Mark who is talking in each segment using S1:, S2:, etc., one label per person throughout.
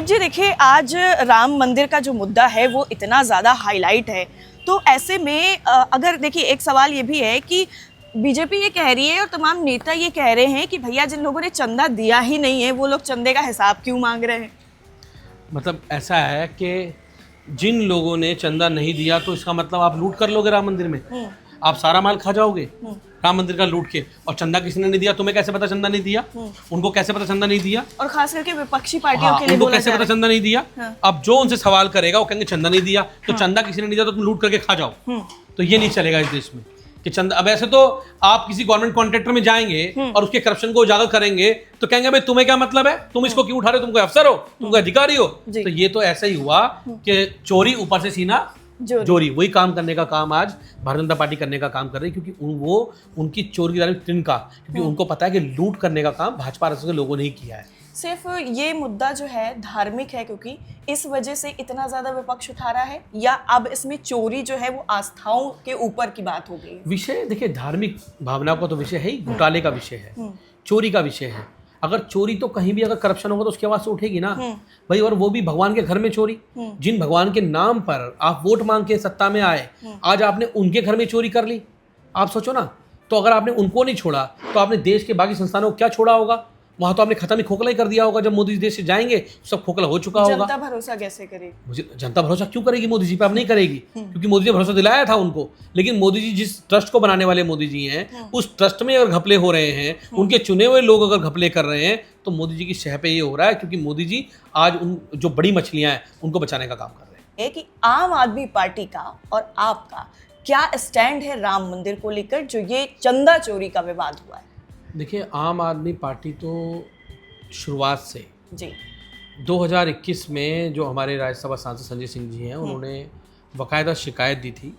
S1: जी देखिए, आज राम मंदिर का जो मुद्दा है वो इतना ज़्यादा हाईलाइट है, तो ऐसे में अगर देखिए एक सवाल ये भी है कि बीजेपी ये कह रही है और तमाम नेता ये कह रहे हैं कि भैया जिन लोगों ने चंदा दिया ही नहीं है वो लोग चंदे का हिसाब क्यों मांग रहे हैं।
S2: मतलब ऐसा है कि जिन लोगों ने चंदा नहीं दिया तो इसका मतलब आप लूट कर लोगे राम मंदिर में, आप सारा माल खा जाओगे राम मंदिर का लूट के। और चंदा किसी ने नहीं दिया, तुम्हें कैसे पता चंदा नहीं दिया? उनको कैसे पता चंदा नहीं दिया?
S1: और खास करके विपक्षी पार्टियों के लिए
S2: उनको
S1: बोला
S2: कैसे
S1: जा
S2: पता
S1: रहा
S2: चंदा नहीं दिया? अब जो उनसे सवाल करेगा वो कहेंगे चंदा नहीं दिया, तो चंदा किसी ने नहीं दिया तो तुम लूट करके खा जाओ। तो ये नहीं चलेगा इस देश में कि चंदा। अब ऐसे तो आप किसी गवर्नमेंट कॉन्ट्रैक्टर में जाएंगे और उसके करप्शन को उजागर करेंगे तो कहेंगे भाई तुम्हें क्या मतलब है, तुम इसको क्यों उठा रहे हो, तुम कोई अफसर हो, तुम कोई अधिकारी हो। तो ये तो ऐसा ही हुआ कि चोरी ऊपर से सीना जोरी, वही काम करने का काम आज भारतीय जनता पार्टी करने का काम कर रही है, क्योंकि वो उनकी चोरी की तारीफ तिनका, क्योंकि उनको पता है कि लूट करने का काम भाजपा राष्ट्र के लोगों ने ही किया है।
S1: सिर्फ ये मुद्दा जो है धार्मिक है क्योंकि इस वजह से इतना ज्यादा विपक्ष उठा रहा है, या अब इसमें चोरी जो है वो आस्थाओं के ऊपर की बात हो गई है?
S2: विषय देखिए, धार्मिक भावना का तो विषय है ही, घोटाले का विषय है, चोरी का विषय है। अगर चोरी तो कहीं भी अगर करप्शन होगा तो उसकी आवाज से उठेगी ना भाई। और वो भी भगवान के घर में चोरी, जिन भगवान के नाम पर आप वोट मांग के सत्ता में आए, आज आपने उनके घर में चोरी कर ली। आप सोचो ना, तो अगर आपने उनको नहीं छोड़ा तो आपने देश के बाकी संस्थानों को क्या छोड़ा होगा? वहां तो आपने खत्म ही खोखला ही कर दिया होगा। जब मोदी जी देश से जाएंगे सब खोखला हो चुका होगा।
S1: जनता भरोसा कैसे करेगी?
S2: मुझे जनता भरोसा क्यों करेगी मोदी जी पे? अब नहीं करेगी, क्योंकि मोदी जी ने भरोसा दिलाया था उनको। लेकिन मोदी जी जिस ट्रस्ट को बनाने वाले मोदी जी हैं, उस ट्रस्ट में अगर घपले हो रहे हैं, उनके चुने हुए लोग अगर घपले कर रहे हैं, तो मोदी जी की शह पे ये हो रहा है, क्योंकि मोदी जी आज उन जो बड़ी मछलियां हैं उनको बचाने का काम कर रहे हैं।
S1: कि आम आदमी पार्टी का और आपका क्या स्टैंड है राम मंदिर को लेकर, जो ये चंदा चोरी का विवाद हुआ है?
S2: देखिए, आम आदमी पार्टी तो शुरुआत से
S1: जी
S2: 2021 में जो हमारे राज्यसभा सांसद संजय सिंह जी हैं, उन्होंने बाकायदा शिकायत दी थी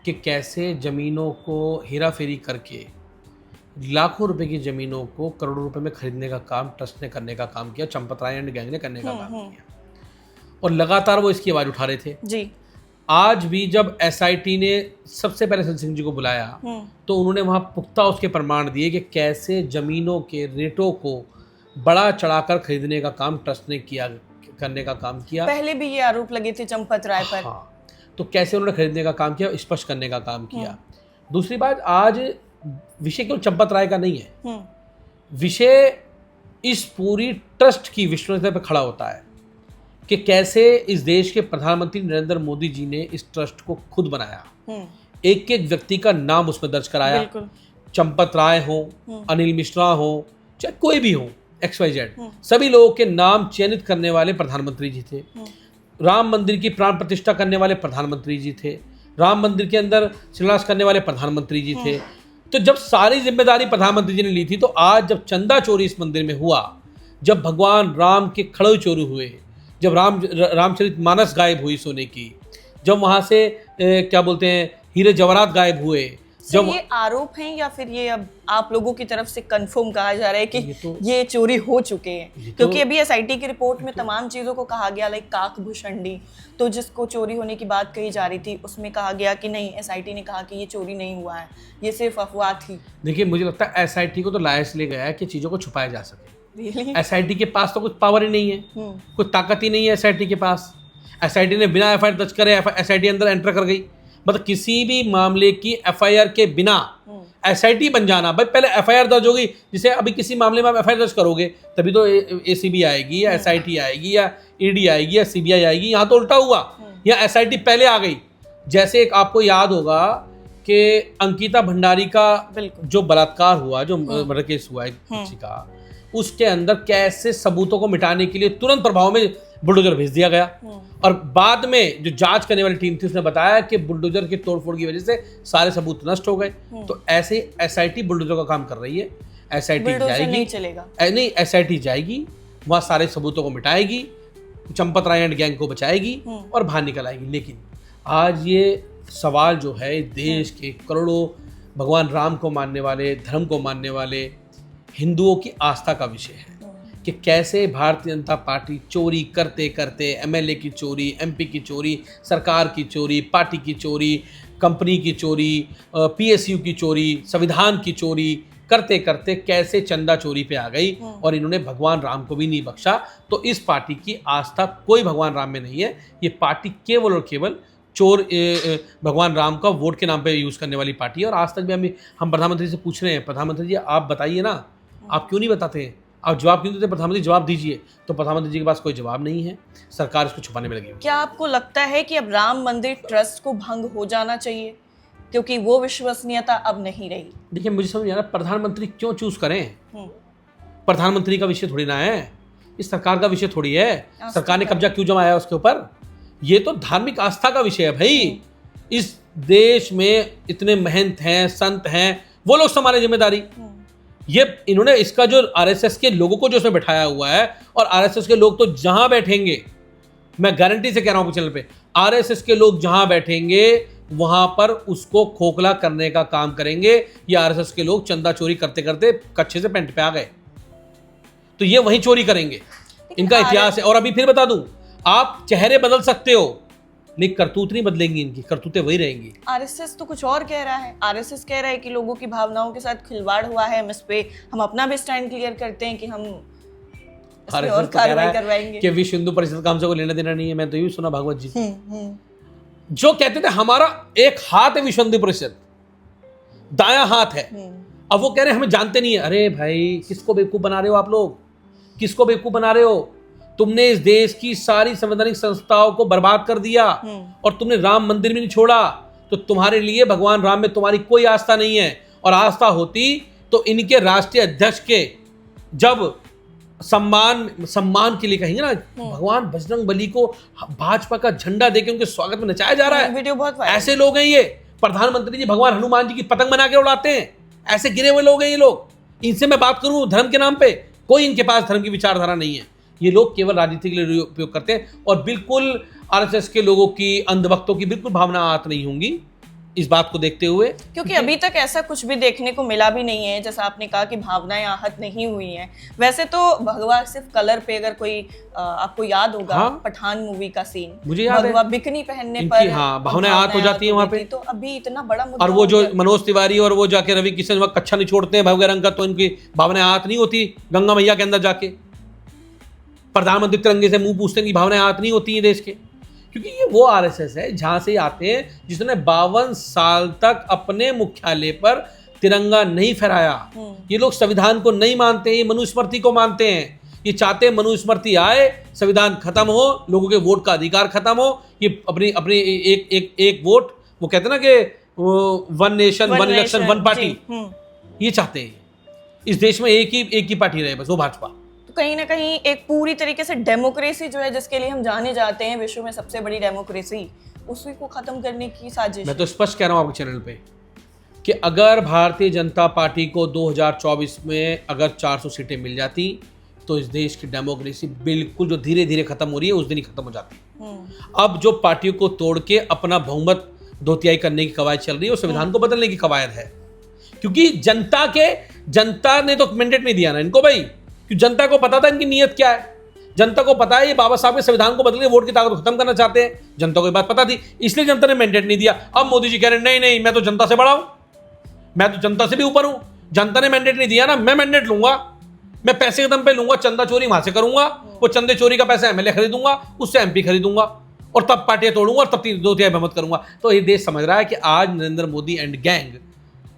S2: कि कैसे ज़मीनों को हेरा फेरी करके लाखों रुपए की ज़मीनों को करोड़ों रुपए में खरीदने का काम ट्रस्ट ने करने का काम किया, चंपत राय एंड गैंग ने करने का काम किया, और लगातार वो इसकी आवाज़ उठा रहे थे।
S1: जी
S2: आज भी जब एसआईटी ने सबसे पहले संजय सिंह जी को बुलाया तो उन्होंने वहाँ पुख्ता उसके प्रमाण दिए कि कैसे ज़मीनों के रेटों को बड़ा चढ़ाकर खरीदने का काम ट्रस्ट ने किया, करने का काम किया।
S1: पहले भी ये आरोप लगे थे चंपत राय पर।
S2: हाँ, तो कैसे उन्होंने खरीदने का काम किया, स्पष्ट करने का काम किया। दूसरी बात, आज विषय केवल चंपत राय का नहीं है, विषय इस पूरी ट्रस्ट की विश्वसनीयता पर खड़ा होता है कि कैसे इस देश के प्रधानमंत्री नरेंद्र मोदी जी ने इस ट्रस्ट को खुद बनाया, एक एक व्यक्ति का नाम उसमें दर्ज कराया। चंपत राय हो, अनिल मिश्रा हो, चाहे कोई भी हो, XYZ, सभी लोगों के नाम चयनित करने वाले प्रधानमंत्री जी थे। राम मंदिर की प्राण प्रतिष्ठा करने वाले प्रधानमंत्री जी थे। राम मंदिर के अंदर शिलान्यास करने वाले प्रधानमंत्री जी थे। तो जब सारी जिम्मेदारी प्रधानमंत्री जी ने ली थी, तो आज जब चंदा चोरी इस मंदिर में हुआ, जब भगवान राम के खड़े चोरी हुए, जब रामचरितमानस गायब हुई सोने की, जब वहाँ से क्या बोलते हैं हीरे जवाहरात गायब हुए,
S1: जब ये आरोप हैं या फिर ये अब आप लोगों की तरफ से कंफर्म कहा जा रहा है कि ये चोरी हो चुके हैं? क्योंकि अभी एसआईटी की रिपोर्ट में तमाम चीज़ों को कहा गया, लाइक काक भूषणी, तो जिसको चोरी होने की बात कही जा रही थी उसमें कहा गया कि नहीं, एसआईटी ने कहा कि ये चोरी नहीं हुआ है, ये सिर्फ अफवाह थी।
S2: देखिए, मुझे लगता है एसआईटी को तो लायस ले गया है कि चीज़ों को छुपाया जा सके। एसआईटी के पास तो कुछ पावर ही नहीं है, कुछ ताकत ही नहीं है एसआईटी के पास। एसआईटी ने बिना एफआईआर दर्ज करे एसआईटी अंदर एंटर कर गई। मतलब किसी भी मामले की एफआईआर के बिना एसआईटी बन जाना, भाई पहले एफआईआर दर्ज होगी, जिसे अभी किसी मामले में आप एफआईआर दर्ज करोगे तभी तो एसीबी आएगी या एसआईटी आएगी या ईडी आएगी या सीबीआई आएगी। यहाँ तो उल्टा हुआ, यहाँ एसआईटी पहले आ गई। जैसे एक आपको याद होगा कि अंकिता भंडारी का जो बलात्कार हुआ, जो मर्डर केस हुआ एक बच्ची का, उसके अंदर कैसे सबूतों को मिटाने के लिए तुरंत प्रभाव में बुलडोजर भेज दिया गया, और बाद में जो जांच करने वाली टीम थी उसने बताया कि बुलडोजर की तोड़फोड़ की वजह से सारे सबूत नष्ट हो गए। तो ऐसे एसआईटी बुलडोजर का काम कर रही है। एसआईटी जाएगी, नहीं चलेगा, नहीं, एसआईटी जाएगी, वहाँ सारे सबूतों को मिटाएगी, चंपत राय एंड गैंग को बचाएगी और बाहर निकल आएगी। लेकिन आज ये सवाल जो है देश के करोड़ों भगवान राम को मानने वाले, धर्म को मानने वाले हिंदुओं की आस्था का विषय है कि कैसे भारतीय जनता पार्टी चोरी करते करते, एमएलए की चोरी, एमपी की चोरी, सरकार की चोरी, पार्टी की चोरी, कंपनी की चोरी, पीएसयू की चोरी, संविधान की चोरी, करते करते कैसे चंदा चोरी पे आ गई और इन्होंने भगवान राम को भी नहीं बख्शा। तो इस पार्टी की आस्था कोई भगवान राम में नहीं है। ये पार्टी केवल और केवल चोर भगवान राम का वोट के नाम पे यूज़ करने वाली पार्टी है। और आज तक भी हम प्रधानमंत्री से पूछ रहे हैं, प्रधानमंत्री जी आप बताइए ना, आप क्यों नहीं बताते हैं, आप जवाब क्यों देते, प्रधानमंत्री जवाब दीजिए। तो प्रधानमंत्री जी के पास कोई जवाब नहीं है, सरकार इसको छुपाने में लगी हुई है।
S1: क्या आपको लगता है कि अब राम मंदिर ट्रस्ट को भंग हो जाना चाहिए, क्योंकि वो विश्वसनीयता अब नहीं रही?
S2: देखिए मुझे समझ नहीं आ रहा प्रधानमंत्री क्यों चूज करें। प्रधानमंत्री का विषय थोड़ी ना है, इस सरकार का विषय थोड़ी है। सरकार ने कब्जा क्यों जमाया उसके ऊपर, ये तो धार्मिक आस्था का विषय है भाई। इस देश में इतने महंत हैं, संत हैं, वो लोग संभाले जिम्मेदारी। ये इन्होंने इसका जो आरएसएस के लोगों को जो उसमें बैठाया हुआ है, और आरएसएस के लोग तो जहां बैठेंगे, मैं गारंटी से कह रहा हूं चैनल पे, आरएसएस के लोग जहां बैठेंगे वहां पर उसको खोखला करने का काम करेंगे। ये आरएसएस के लोग चंदा चोरी करते करते कच्छे से पेंट पे आ गए, तो ये वहीं चोरी करेंगे। इनका इतिहास है। और अभी फिर बता दूं, आप चेहरे बदल सकते हो लेकिन करतूत नहीं बदलेंगी, इनकी करतूतें वही रहेंगी।
S1: आरएसएस तो कुछ और कह रहा है। आरएसएस कह रहा है कि लोगों की भावनाओं के साथ खिलवाड़ हुआ है, हम इस पे हम अपना भी स्टैंड क्लियर करते हैं कि हम इस पे और कार्रवाई करवाएंगे
S2: कि विश्व हिंदू परिषद का हमसे कोई लेना देना नहीं है। मैं तो यही सुना भागवत जी जो कहते थे हमारा एक हाथ है विश्व हिंदू परिषद, दायां हाथ है। अब वो कह रहे हैं हमें जानते नहीं है। अरे भाई किसको बेवकूफ बना रहे हो आप लोग, किसको बेवकूफ बना रहे हो? तुमने इस देश की सारी संवैधानिक संस्थाओं को बर्बाद कर दिया और तुमने राम मंदिर भी नहीं छोड़ा। तो तुम्हारे लिए भगवान राम में तुम्हारी कोई आस्था नहीं है। और आस्था होती तो इनके राष्ट्रीय अध्यक्ष के जब सम्मान के लिए कहेंगे ना, भगवान बजरंग बली को भाजपा का झंडा देके उनके स्वागत में नचाया जा रहा है।
S1: वीडियो बहुत
S2: ऐसे लोग हैं ये। प्रधानमंत्री जी भगवान हनुमान जी की पतंग बना के उड़ाते हैं, ऐसे गिरे हुए लोग हैं ये लोग। इनसे मैं बात करूं धर्म के नाम पे, कोई इनके पास धर्म की विचारधारा नहीं है। ये लोग केवल राजनीति के लिए उपयोग करते हैं। और बिल्कुल आरएसएस के लोगों की, अंधभक्तों की बिल्कुल भावना आहत नहीं होंगी इस बात को देखते हुए,
S1: क्योंकि अभी तक ऐसा कुछ भी देखने को मिला भी नहीं है। जैसा आपने कहा कि भावनाएं आहत नहीं हुई हैं। वैसे तो भगवा सिर्फ कलर पे, अगर कोई आपको याद होगा,
S2: हाँ?
S1: पठान मूवी का सीन,
S2: मुझे याद
S1: भगवा बिकनी पहनने
S2: इनकी,
S1: पर
S2: हाँ, भावनाएं आहत हो जाती हैं वहां पे।
S1: तो अभी इतना बड़ा मुद्दा,
S2: और वो जो मनोज तिवारी और वो जाके रवि किशन वक्त कच्छा नहीं छोड़ते हैं भगवे रंग का, तो इनकी भावनाएं आहत नहीं होती गंगा मैया के अंदर जाके। प्रधानमंत्री तिरंगे से मुंह पूछते हैं कि भावनाएं आहत नहीं होती है देश के, क्योंकि ये वो आरएसएस है जहां से आते हैं जिसने 52 साल तक अपने मुख्यालय पर तिरंगा नहीं फहराया। ये लोग संविधान को नहीं मानते, ये मनुस्मृति को मानते हैं। ये चाहते हैं मनुस्मृति आए, संविधान खत्म हो, लोगों के वोट का अधिकार खत्म हो। ये अपनी अपनी एक वोट, वो कहते हैं ना कि one nation one election one party, ये चाहते हैं। इस देश में एक ही पार्टी रहे बस, वो भाजपा।
S1: कहीं ना कहीं एक पूरी तरीके से डेमोक्रेसी जो है, जिसके लिए हम जाने जाते हैं विश्व में सबसे बड़ी डेमोक्रेसी, उसी को खत्म करने की साजिश।
S2: मैं तो स्पष्ट कह रहा हूं आपके चैनल पे कि अगर भारतीय जनता पार्टी को 2024 में अगर 400 सीटें मिल जाती तो इस देश की डेमोक्रेसी बिल्कुल जो धीरे धीरे खत्म हो रही है उस दिन ही खत्म हो जाती। अब जो पार्टियों को तोड़ के अपना बहुमत दोतियाई करने की कवायद चल रही है, वो संविधान को बदलने की कवायद है। क्योंकि जनता ने तो मैंडेट नहीं दिया ना इनको भाई, क्योंकि जनता को पता था इनकी नीयत क्या है। जनता को पता है ये बाबा साहब के संविधान को बदलने, वोट की ताकत को खत्म करना चाहते हैं। जनता को ये बात पता थी, इसलिए जनता ने मैंडेट नहीं दिया। अब मोदी जी कह रहे हैं नहीं मैं तो जनता से बड़ा हूं, मैं तो जनता से भी ऊपर हूं। जनता ने मैंडेट नहीं दिया ना, मैं मैंडेट लूंगा, मैं पैसे के दम पे लूंगा, चंदा चोरी वहां से करूंगा, वो चंदे चोरी का पैसा एमएलए खरीदूंगा, उससे एमपी खरीदूंगा, और तब पार्टियां तोड़ूंगा और तब 2 बहुमत करूंगा। तो ये देश समझ रहा है कि आज नरेंद्र मोदी एंड गैंग,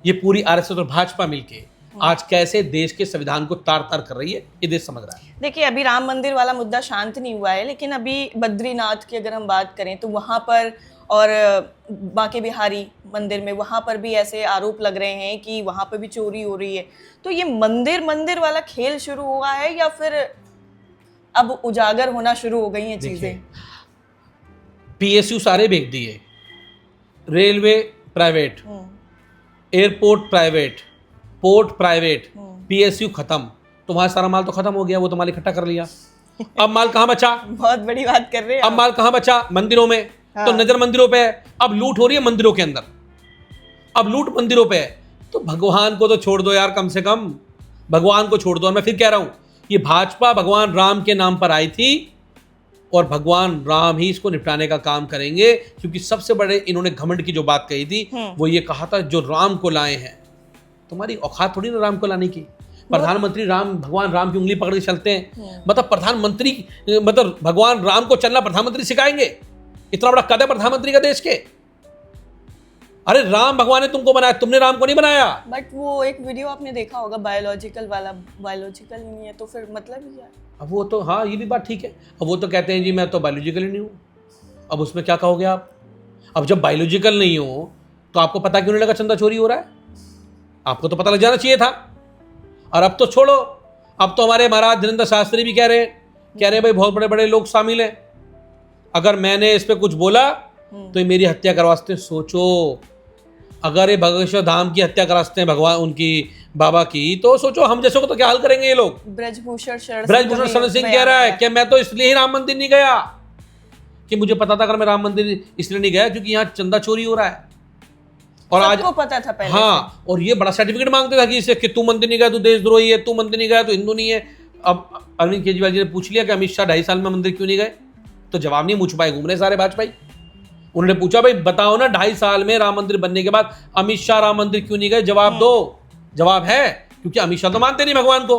S2: ये पूरी आरएसएस और भाजपा मिलके आज कैसे देश के संविधान को तार तार कर रही है, ये देश समझ रहा है।
S1: देखिए अभी राम मंदिर वाला मुद्दा शांत नहीं हुआ है, लेकिन अभी बद्रीनाथ की अगर हम बात करें तो वहाँ पर, और बांके बिहारी मंदिर में, वहाँ पर भी ऐसे आरोप लग रहे हैं कि वहाँ पर भी चोरी हो रही है। तो ये मंदिर वाला खेल शुरू हुआ है या फिर अब उजागर होना शुरू हो गई हैं चीजें?
S2: पीएसयू सारे बेच दिए, railway private, airport private, port private, PSU खत्म। तुम्हारा सारा माल तो खत्म हो गया, वो तो माल इकट्ठा कर लिया। अब माल कहां बचा?
S1: बहुत बड़ी बात कर रहे हैं।
S2: अब माल कहां बचा? मंदिरों में। हाँ। तो नजर मंदिरों पे है, अब लूट हो रही है मंदिरों के अंदर, अब लूट मंदिरों पे है। तो भगवान को तो छोड़ दो यार, कम से कम भगवान को छोड़ दो। और मैं फिर कह रहा हूं, ये भाजपा भगवान राम के नाम पर आई थी और भगवान राम ही इसको निपटाने का काम करेंगे। क्योंकि सबसे बड़े इन्होंने घमंड की जो बात कही थी वो ये कहा था, जो राम को लाए हैं तुम्हारी औकात थोड़ी ना राम को लाने की। प्रधानमंत्री राम, भगवान राम की उंगली पकड़ के चलते हैं, मतलब प्रधानमंत्री, मतलब भगवान राम को चलना प्रधानमंत्री सिखाएंगे? इतना बड़ा कद है प्रधानमंत्री का देश के। अरे राम भगवान ने तुमको बनाया, तुमने राम को नहीं बनाया।
S1: बट वो एक वीडियो आपने देखा होगा बायोलॉजिकल वाला, बायोलॉजिकल नहीं है तो फिर मतलब ही क्या है?
S2: अब वो तो, हाँ ये भी बात ठीक है। अब वो तो कहते हैं जी मैं तो बायोलॉजिकल नहीं हूँ, अब उसमें क्या कहोगे आप? अब जब बायोलॉजिकल नहीं हो तो आपको पता क्यों नहीं लगा चंदा चोरी हो रहा है? आपको तो पता लग जाना चाहिए था। और अब तो छोड़ो, अब तो हमारे महाराज धीरेन्द्र शास्त्री भी कह रहे हैं भाई बहुत बड़े बड़े लोग शामिल हैं, अगर मैंने इस पे कुछ बोला तो ये मेरी हत्या करवा सकते हैं। सोचो, अगर ये भगवेश्वर धाम की हत्या करा सकते हैं भगवान उनकी बाबा की, तो सोचो हम जैसों को तो क्या हाल करेंगे ये लोग।
S1: ब्रजभूषण शरण
S2: सिंह कह रहा है कि मैं तो इसलिए ही राम मंदिर नहीं गया, कि मुझे पता था अगर मैं राम मंदिर इसलिए नहीं गया क्योंकि यहाँ चंदा चोरी हो रहा है। और आज
S1: को पता था पहले।
S2: हाँ, और ये बड़ा सर्टिफिकेट मांगते था कि इससे कि तू मंदिर नहीं गया तो देशद्रोही है, तू मंदिर नहीं गया तो हिंदू नहीं है। अब अरविंद केजरीवाल जी ने पूछ लिया कि अमित शाह 2.5 साल में मंदिर क्यों नहीं गए, तो जवाब नहीं, मुँह छुपाए घूम रहे सारे भाजपाई। उन्होंने पूछा भाई बताओ ना 2.5 साल में राम मंदिर बनने के बाद अमित शाह राम मंदिर क्यों नहीं गए, जवाब दो। जवाब है क्योंकि अमित शाह तो मानते नहीं भगवान को।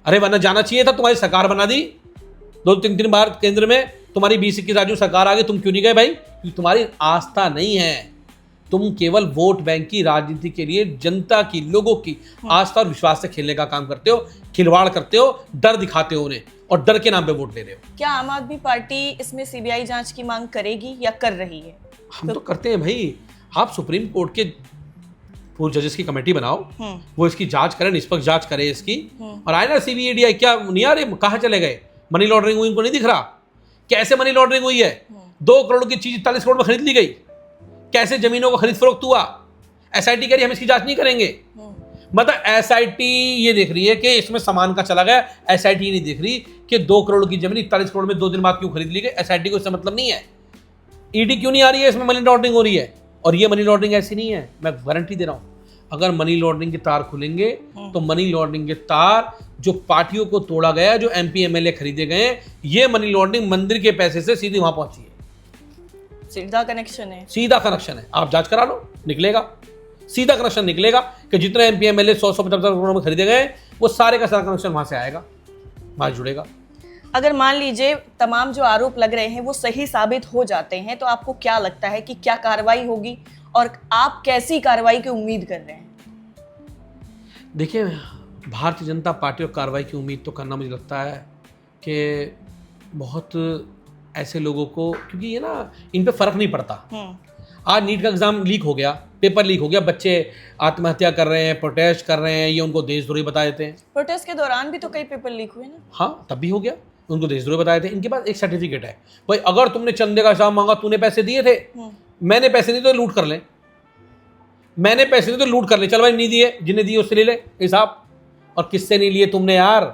S2: अरे वरना जाना चाहिए था, तुम्हारी सरकार बना दी 2-3 बार केंद्र में, तुम्हारी 20-21 राज्यों सरकार आ गई, तुम क्यों नहीं गए भाई? क्योंकि तुम्हारी आस्था नहीं है, तुम केवल वोट बैंक की राजनीति के लिए जनता की, लोगों की आस्था और विश्वास से खेलने का काम करते हो, खिलवाड़ करते हो, डर दिखाते हो उन्हें और डर के नाम पे वोट ले रहे हो।
S1: क्या आम आदमी पार्टी इसमें सीबीआई जांच की मांग करेगी या कर रही है?
S2: हम तो करते हैं भाई। आप सुप्रीम कोर्ट के पूर्व जजेस की कमेटी बनाओ, वो इसकी जांच करें, निष्पक्ष जांच करे इसकी। और आए ना सीबीआई, क्या नहीं आ रहे, कहाँ चले गए? मनी लॉन्ड्रिंग हुई, उनको नहीं दिख रहा? कैसे मनी लॉन्ड्रिंग हुई है? 2 करोड़ की चीज 40 करोड़ में खरीद ली गई। कैसे जमीनों का खरीद फरोख्त हुआ? एसआईटी कह रही है हम इसकी जांच नहीं करेंगे। मतलब एसआईटी ये देख रही है कि इसमें सामान का चला गया, एसआईटी नहीं देख रही कि 2 करोड़ की जमीन 41 करोड़ में 2 दिन बाद क्यों खरीद ली गई। एसआईटी को इससे मतलब नहीं है। ईडी क्यों नहीं आ रही है, इसमें मनी लॉन्ड्रिंग हो रही है। और ये मनी लॉन्ड्रिंग ऐसी नहीं है, मैं गारंटी दे रहा हूं, अगर मनी लॉन्ड्रिंग के तार खुलेंगे तो मनी लॉन्ड्रिंग के तार जो पार्टियों को तोड़ा गया, जो एमपी एमएलए खरीदे गए, ये मनी लॉन्ड्रिंग मंदिर के पैसे से सीधी वहां पहुंची है।
S1: सीधा कनेक्शन है,
S2: सीधा कनेक्शन है। आप जांच करा लो, निकलेगा, सीधा कनेक्शन निकलेगा कि जितने एमपी एमएलए 100-150 करोड़ में खरीदे गए, वो सारे का सारा कनेक्शन वहां से आएगा, वहां जुड़ेगा।
S1: अगर मान लीजिए तमाम जो आरोप लग रहे हैं वो सही साबित हो जाते हैं, तो आपको क्या लगता है कि क्या कार्रवाई होगी और आप कैसी कार्रवाई की उम्मीद कर रहे हैं?
S2: देखिए, भारतीय जनता पार्टी और कार्रवाई की उम्मीद तो करना मुझे लगता है कि बहुत ऐसे लोगों को, क्योंकि ये ना इन पे फर्क नहीं पड़ता। आज नीट का एग्जाम लीक हो गया, पेपर लीक हो गया, बच्चे आत्महत्या कर रहे हैं, प्रोटेस्ट कर रहे हैं, ये उनको देशद्रोही बता देते हैं।
S1: प्रोटेस्ट के दौरान भी तो कई पेपर लीक हुए ना।
S2: हाँ, तब भी हो गया, उनको देशद्रोही बताए थे। इनके पास एक सर्टिफिकेट है, भाई अगर तुमने चंदे का हिसाब मांगा, तूने पैसे दिए थे, मैंने पैसे नहीं तो लूट कर ले, मैंने पैसे नहीं तो लूट कर ले, चल भाई नहीं दिए, जिन्हें दिए उससे ले ले हिसाब। और किससे नहीं लिए तुमने यार,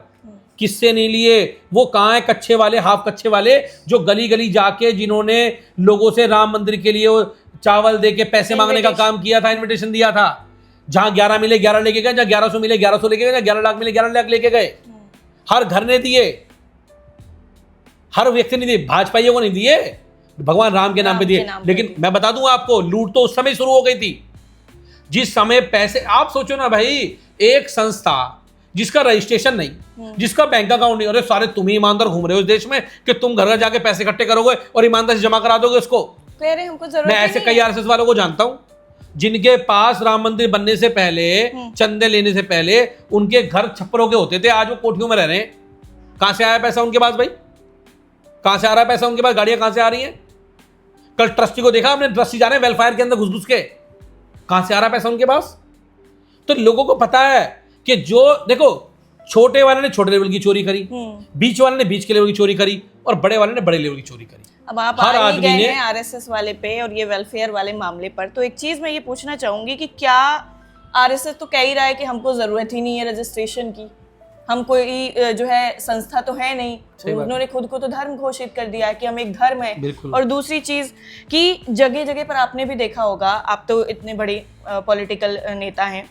S2: किससे नहीं लिए? वो कहाँ है कच्चे वाले, हाफ कच्चे वाले, जो गली गली जाके जिन्होंने लोगों से राम मंदिर के लिए वो चावल दे के पैसे मांगने का काम किया था, इन्विटेशन दिया था। जहां 11 मिले 11 लेके गए, जहां 1100 मिले 1100 लेके गए, जहां 11 लाख मिले 11 लाख लेके गए। हर घर ने दिए, हर व्यक्ति ने दिए, भाजपाइयों को नहीं दिए, भगवान राम के नाम पे दिए। लेकिन मैं बता दूं आपको, लूट तो उस समय शुरू हो गई थी जिस समय पैसे, आप सोचो ना भाई, एक संस्था जिसका रजिस्ट्रेशन नहीं, जिसका बैंक अकाउंट नहीं, अरे सारे तुम ही ईमानदार घूम रहे हो इस देश में कि तुम घर घर जाके पैसे इकट्ठे करोगे और ईमानदार से जमा करा दोगे उसको।
S1: कह रहे हमको जरूरत
S2: मैं ऐसे कई आरएसएस वालों को जानता हूं जिनके पास राम मंदिर बनने से पहले, चंदे लेने से पहले उनके घर छप्परों के होते थे, आज वो कोठियों में रह रहे हैं। कहां से आया पैसा उनके पास भाई? कहां से आ रहा है पैसा उनके पास? गाड़ियां कहां से आ रही हैं? कल ट्रस्टी को देखा आपने, ट्रस्टी जा रहे हैं वेलफेयर के अंदर घुस घुस के, कहां से आ रहा है पैसा उनके पास? तो लोगों को पता है कि जो, देखो, छोटे वाले ने छोटे लेवल की चोरी करी, बीच वाले ने बीच के लेवल की चोरी करी, और बड़े वाले ने बड़े लेवल की चोरी करी।
S1: अब आप
S2: हर
S1: आ ही गए
S2: आदमी
S1: हैं आरएसएस वाले पे और ये वेलफेयर वाले मामले पर, तो एक चीज मैं ये पूछना चाहूंगी कि क्या आरएसएस तो कह ही रहा है कि हमको जरूरत ही नहीं है रजिस्ट्रेशन की, हम कोई जो है संस्था तो है नहीं, उन्होंने खुद को तो धर्म घोषित कर दिया है कि हम एक धर्म है। और दूसरी चीज कि जगह जगह पर आपने भी देखा होगा, आप तो इतने बड़े पॉलिटिकल नेता हैं,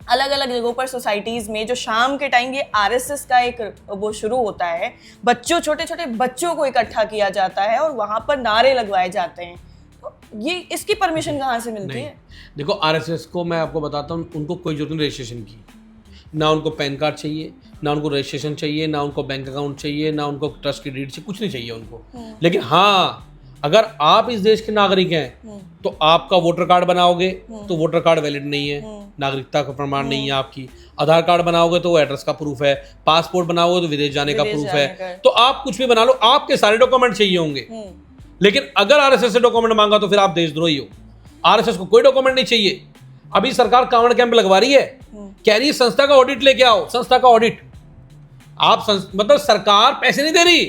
S1: अलग अलग जगहों पर सोसाइटीज में जो शाम के टाइम ये आरएसएस का एक वो शुरू होता है, बच्चों, छोटे छोटे बच्चों को इकट्ठा किया जाता है और वहां पर नारे लगवाए जाते हैं। तो ये इसकी परमिशन कहाँ से मिलती है?
S2: देखो आरएसएस को मैं आपको बताता हूँ, उनको कोई जरूरत नहीं रजिस्ट्रेशन की, ना उनको पैन कार्ड चाहिए, ना उनको रजिस्ट्रेशन चाहिए, ना उनको बैंक अकाउंट चाहिए, ना उनको ट्रस्ट की डीड चाहिए, कुछ नहीं चाहिए उनको। लेकिन हाँ, अगर आप इस देश के नागरिक हैं तो आपका वोटर कार्ड बनाओगे तो वोटर कार्ड वैलिड नहीं है, नागरिकता का प्रमाण नहीं है आपकी। आधार कार्ड बनाओगे तो वो एड्रेस का प्रूफ है, पासपोर्ट बनाओगे तो विदेश जाने का प्रूफ है। तो आप कुछ भी बना लो, आपके सारे डॉक्यूमेंट चाहिए होंगे। लेकिन अगर आरएसएस से डॉक्यूमेंट मांगा तो फिर आप देशद्रोही हो। आरएसएस को कोई डॉक्यूमेंट नहीं चाहिए। अभी सरकार कांवड़ कैंप लगवा रही है, कह रही है संस्था का ऑडिट लेके आओ। संस्था का ऑडिट आप मतलब सरकार पैसे नहीं दे रही,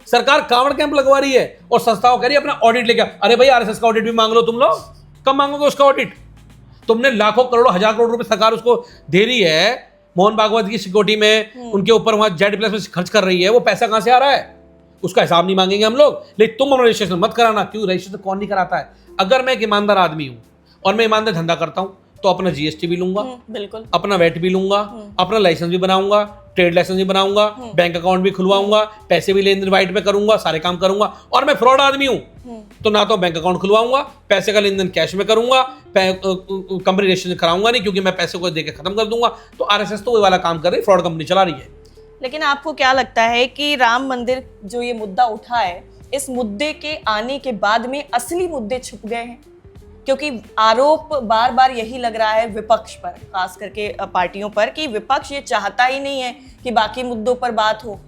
S2: सरकार कांवड़ कैंप लगवा रही है और संस्थाओं कह रही है अपना ऑडिट लेके आओ। अरे भाई आरएसएस का ऑडिट भी मांग लो तुम लोग, कब मांगोगे उसका ऑडिट? तुमने लाखों करोड़ों हजार करोड़ रुपए सरकार उसको दे रही है, मोहन भागवत की सिक्योरिटी में उनके ऊपर वहां जेड प्लस में खर्च कर रही है, वो पैसा कहां से आ रहा है? उसका हिसाब नहीं मांगेंगे हम लोग। लेकिन तुम अपना रजिस्ट्रेशन मत कराना। क्यों? रजिस्ट्रेशन कौन नहीं कराता है? अगर मैं एक ईमानदार आदमी हूं और मैं ईमानदार धंधा करता हूं तो अपना जीएसटी भी लूंगा,
S1: बिल्कुल,
S2: अपना वैट भी लूंगा, अपना लाइसेंस भी बनाऊंगा, ट्रेड लाइसेंस भी बनाऊंगा, बैंक अकाउंट भी खुलवाऊंगा, पैसे भी लेन देन वाइट में करूंगा, सारे काम करूंगा। और मैं फ्रॉड आदमी हूं तो ना तो बैंक अकाउंट खुलवाऊंगा, पैसे का लेन देन कैश में करूंगा, कंपनी रजिस्ट्रेशन कराऊंगा नहीं क्योंकि मैं पैसे को देकर खत्म कर दूंगा। तो आरएसएस तो वो वाला काम कर रही है, फ्रॉड कंपनी चला रही है।
S1: लेकिन आपको क्या लगता है कि राम मंदिर जो ये मुद्दा उठा है, इस मुद्दे के आने के बाद में असली मुद्दे छुप गए हैं? क्योंकि आरोप बार बार यही लग रहा है विपक्ष पर, खास करके पार्टियों पर, कि विपक्ष ये चाहता ही नहीं है कि बाकी मुद्दों पर बात हो।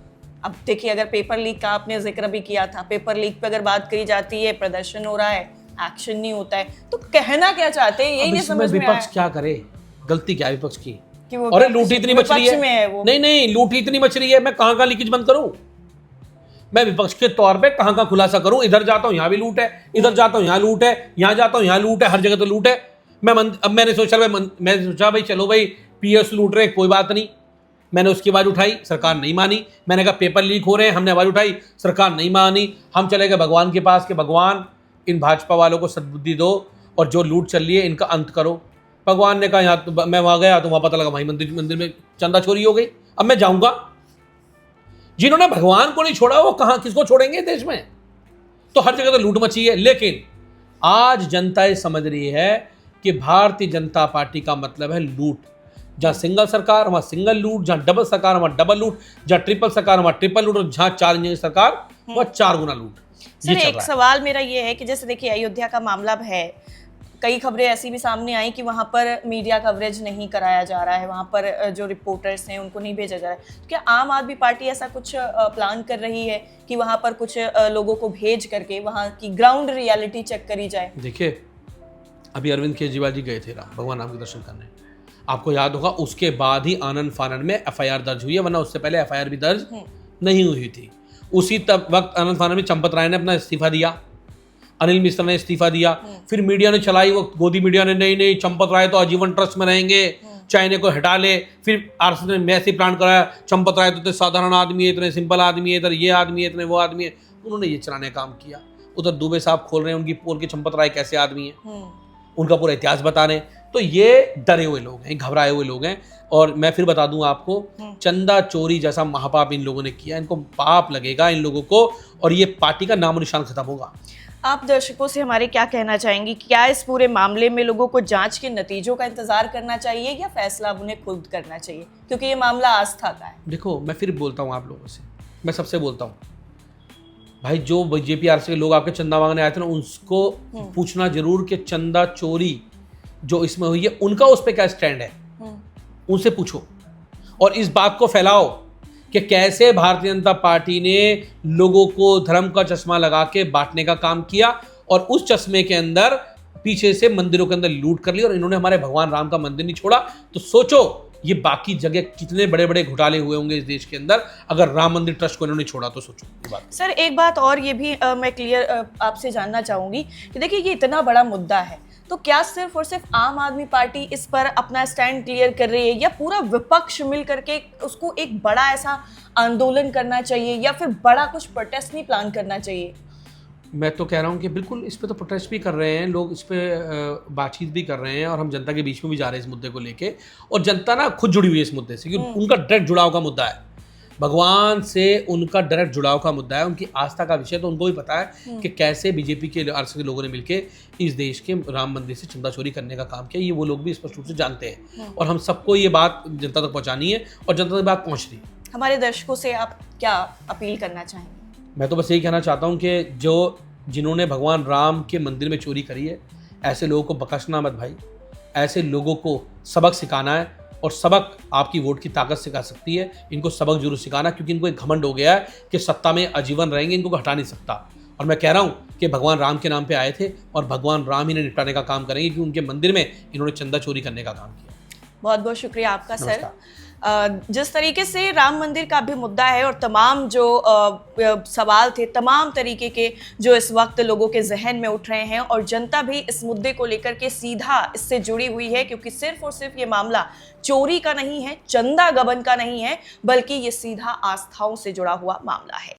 S1: अब देखिए, अगर पेपर लीक का आपने जिक्र भी किया था, पेपर लीक पे अगर बात करी जाती है, प्रदर्शन हो रहा है, एक्शन नहीं होता है, तो कहना क्या चाहते हैं यही नहीं समझ में आया।
S2: विपक्ष क्या करे? गलती क्या है विपक्ष की?
S1: अरे
S2: लूटी इतनी मच रही है, नहीं लूटी इतनी मच रही है, मैं कहाँ का लीकेज बंद करूं? मैं विपक्ष के तौर पे कहाँ का खुलासा करूं? इधर जाता हूं यहाँ भी लूट है, इधर जाता हूं यहाँ लूट है, यहाँ जाता हूं यहाँ लूट है, हर जगह तो लूट है। अब मैंने सोचा भाई चलो भाई पीएस लूट रहे, कोई बात नहीं। मैंने उसकी आवाज उठाई, सरकार नहीं मानी। मैंने कहा पेपर लीक हो रहे हैं, हमने आवाज उठाई, सरकार नहीं मानी। हम चले गए भगवान के पास कि भगवान इन भाजपा वालों को सद्बुद्धि दो और जो लूट चल रही है इनका अंत करो। भगवान ने कहा यहाँ मैं वहां गया तो वहां पता लगा भाई मंदिर में चंदा चोरी हो गई। अब मैं जाऊंगा? जिन्होंने भगवान को नहीं छोड़ा वो कहां किसको छोड़ेंगे देश में? तो हर जगह तो लूट मची है। लेकिन आज जनता ये समझ रही है कि भारतीय जनता पार्टी का मतलब है लूट। जहां सिंगल सरकार वहां सिंगल लूट, जहां डबल सरकार वहां डबल लूट, जहां ट्रिपल सरकार वहां ट्रिपल लूट, और जहां 4 इंजन सरकार वहां 4 गुना लूट।
S1: सर, एक सवाल मेरा ये है कि जैसे देखिए अयोध्या का मामला है, कई खबरें ऐसी भी सामने आई कि वहाँ पर मीडिया कवरेज नहीं कराया जा रहा है, वहाँ पर जो रिपोर्टर्स हैं उनको नहीं भेजा जा रहा है। तो क्या आम आदमी पार्टी ऐसा कुछ प्लान कर रही है कि वहाँ पर कुछ लोगों को भेज करके वहाँ की ग्राउंड रियलिटी चेक करी जाए? देखिए,
S2: अभी अरविंद केजरीवाल जी गए थे भगवान राम के दर्शन करने, आपको याद होगा, उसके बाद ही आनंद फानन में एफआईआर दर्ज हुई है, वरना उससे पहले एफआईआर भी दर्ज नहीं हुई थी। उसी वक्त आनंद फानन में चंपत राय ने अपना इस्तीफा दिया, अनिल मिश्रा ने इस्तीफा दिया, फिर मीडिया ने चलाई वो गोदी मीडिया ने, नहीं चंपत राय तो आजीवन ट्रस्ट में रहेंगे, चाहे इन्हें को हटा ले। फिर आरएसएस ने मैसेज प्लान कराया, चंपत राय तो साधारण आदमी है, इतने सिंपल आदमी है, इधर ये आदमी है, इतने वो आदमी है। उन्होंने ये चलाने का काम किया। उधर दुबे साहब खोल रहे हैं उनकी पोल की चंपत राय कैसे आदमी है, उनका पूरा इतिहास बता रहे। तो ये डरे हुए लोग हैं, घबराए हुए लोग हैं। और मैं फिर बता दूं आपको, चंदा चोरी जैसा महापाप इन लोगों ने किया, इनको पाप लगेगा इन लोगों को, और ये पार्टी का नामो निशान खत्म होगा।
S1: आप दर्शकों से हमारे क्या कहना चाहेंगे? क्या इस पूरे मामले में लोगों को जांच के नतीजों का इंतजार करना चाहिए या फैसला उन्हें खुद करना चाहिए, क्योंकि ये मामला आस्था का है?
S2: देखो, मैं फिर बोलता हूँ आप लोगों से, मैं सबसे बोलता हूँ भाई, जो बीजेपी आरएसएस के लोग आपके चंदा मांगने आए थे ना, उनको पूछना जरूर कि चंदा चोरी जो इसमें हुई है उनका उस पर क्या स्टैंड है, उनसे पूछो। और इस बात को फैलाओ कि कैसे भारतीय जनता पार्टी ने लोगों को धर्म का चश्मा लगा के बांटने का काम किया, और उस चश्मे के अंदर पीछे से मंदिरों के अंदर लूट कर ली, और इन्होंने हमारे भगवान राम का मंदिर नहीं छोड़ा। तो सोचो ये बाकी जगह कितने बड़े बड़े घोटाले हुए होंगे इस देश के अंदर, अगर राम मंदिर ट्रस्ट को इन्होंने छोड़ा तो सोचो ये बात।
S1: सर, एक बात और ये भी मैं क्लियर आपसे जानना चाहूंगी कि देखिए ये इतना बड़ा मुद्दा है, तो क्या सिर्फ और सिर्फ आम आदमी पार्टी इस पर अपना स्टैंड क्लियर कर रही है, या पूरा विपक्ष मिल करके उसको एक बड़ा ऐसा आंदोलन करना चाहिए, या फिर बड़ा कुछ प्रोटेस्ट नहीं प्लान करना चाहिए?
S2: मैं तो कह रहा हूँ कि बिल्कुल इस पे तो प्रोटेस्ट भी कर रहे हैं लोग, इस पे बातचीत भी कर रहे हैं, और हम जनता के बीच में भी जा रहे हैं इस मुद्दे को लेके। और जनता ना खुद जुड़ी हुई है इस मुद्दे से, क्योंकि उनका डायरेक्ट जुड़ाव का मुद्दा है। भगवान से उनका डायरेक्ट जुड़ाव का मुद्दा है, उनकी आस्था का विषय। तो उनको भी पता है कि कैसे बीजेपी के आरएसएस के लोगों ने मिलके इस देश के राम मंदिर से चंदा चोरी करने का काम किया। ये वो लोग भी स्पष्ट रूप से जानते हैं और हम सबको ये बात जनता तक पहुंचानी है और जनता तक बात पहुंच रही है।
S1: हमारे दर्शकों से आप क्या अपील करना चाहेंगे?
S2: मैं तो बस यही कहना चाहता हूँ कि जिन्होंने भगवान राम के मंदिर में चोरी करी है, ऐसे लोगों को बख्शना मत भाई। ऐसे लोगों को सबक सिखाना है और सबक आपकी वोट की ताकत सिखा सकती है। इनको सबक जरूर सिखाना, क्योंकि इनको एक घमंड हो गया है कि सत्ता में आजीवन रहेंगे, इनको हटा नहीं सकता। और मैं कह रहा हूँ कि भगवान राम के नाम पे आए थे और भगवान राम ही ने निपटाने का काम करेंगे, क्योंकि उनके मंदिर में इन्होंने चंदा चोरी करने का काम किया।
S1: बहुत बहुत शुक्रिया आपका सर। जिस तरीके से राम मंदिर का भी मुद्दा है और तमाम जो सवाल थे, तमाम तरीके के जो इस वक्त लोगों के जहन में उठ रहे हैं और जनता भी इस मुद्दे को लेकर के सीधा इससे जुड़ी हुई है, क्योंकि सिर्फ और सिर्फ ये मामला चोरी का नहीं है, चंदा गबन का नहीं है, बल्कि ये सीधा आस्थाओं से जुड़ा हुआ मामला है।